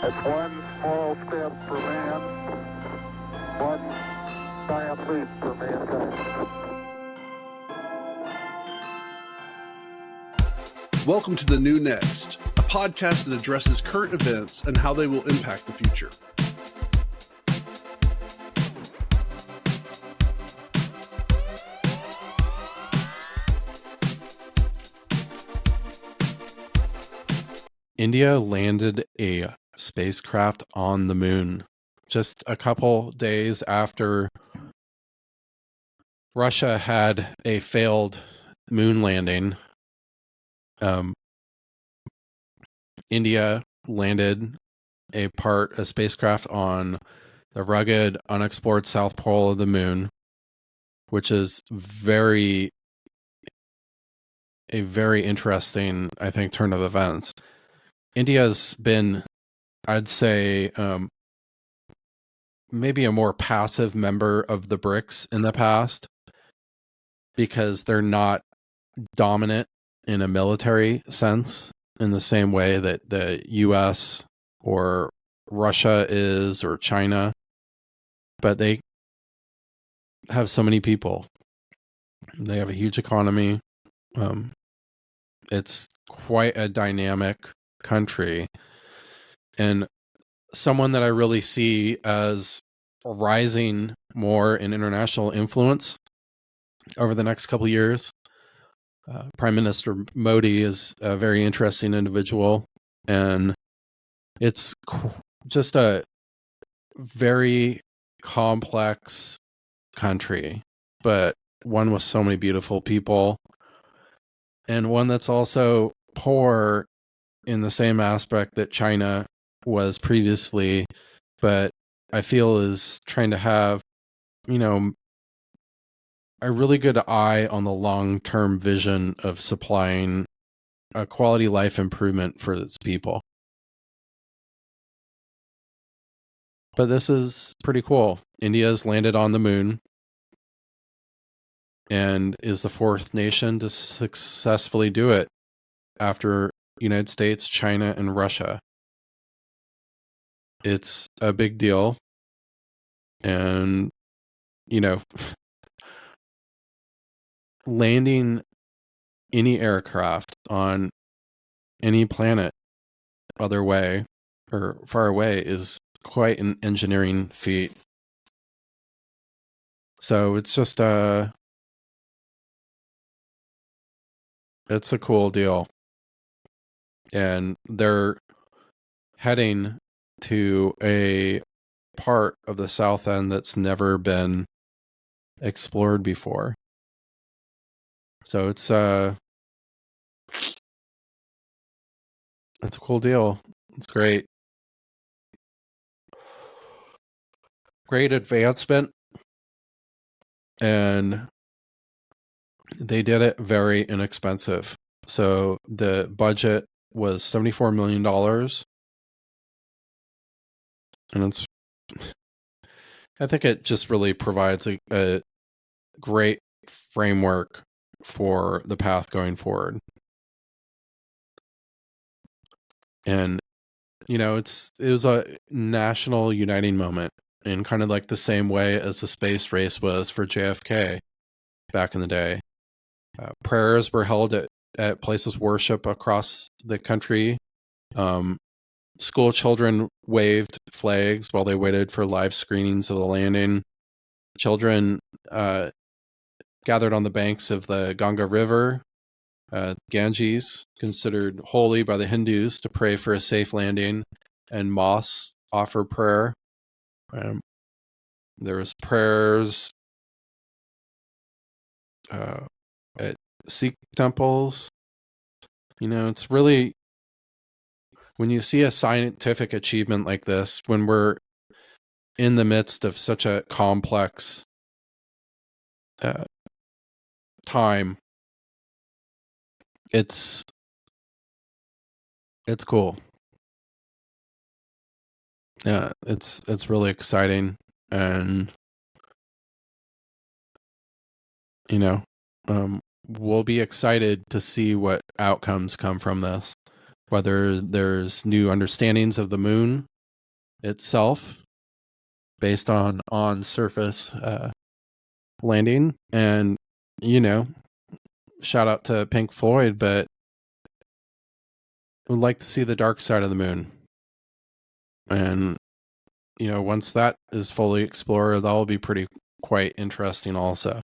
It's one small step for man, one giant leap for mankind. Welcome to The New Next, a podcast that addresses current events and how they will impact the future. India landed a spacecraft on the moon just a couple days after Russia had a failed moon landing. India landed a spacecraft on the rugged, unexplored south pole of the moon, which is a very interesting, I think, turn of events. India's been, I'd say, maybe a more passive member of the BRICS in the past because they're not dominant in a military sense in the same way that the US or Russia is or China, but they have so many people. They have a huge economy. It's quite a dynamic country, and someone that I really see as rising more in international influence over the next couple of years. Prime Minister Modi is a very interesting individual, and it's just a very complex country, but one with so many beautiful people, and one that's also poor in the same aspect that China was previously, but I feel is trying to have, a really good eye on the long-term vision of supplying a quality life improvement for its people. But this is pretty cool. India's landed on the moon and is the fourth nation to successfully do it after United States, China, and Russia. It's a big deal. And, landing any aircraft on any planet other way or far away is quite an engineering feat. So it's just it's a cool deal. And they're heading to a part of the south end that's never been explored before. So it's a cool deal. It's great. Great advancement. And they did it very inexpensive. So the budget was $74 million. And I think it just really provides a great framework for the path going forward. And, it was a national uniting moment in kind of like the same way as the space race was for JFK back in the day. Prayers were held at places of worship across the country. School children waved flags while they waited for live screenings of the landing. Children gathered on the banks of the Ganga River, Ganges, considered holy by the Hindus, to pray for a safe landing, and mosques offer prayer. There was prayers at Sikh temples. It's really, when you see a scientific achievement like this, when we're in the midst of such a complex time, it's cool. Yeah, it's really exciting, and we'll be excited to see what outcomes come from this, whether there's new understandings of the moon itself based on surface landing. And, shout out to Pink Floyd, but would like to see the dark side of the moon. And, once that is fully explored, that will be quite interesting also.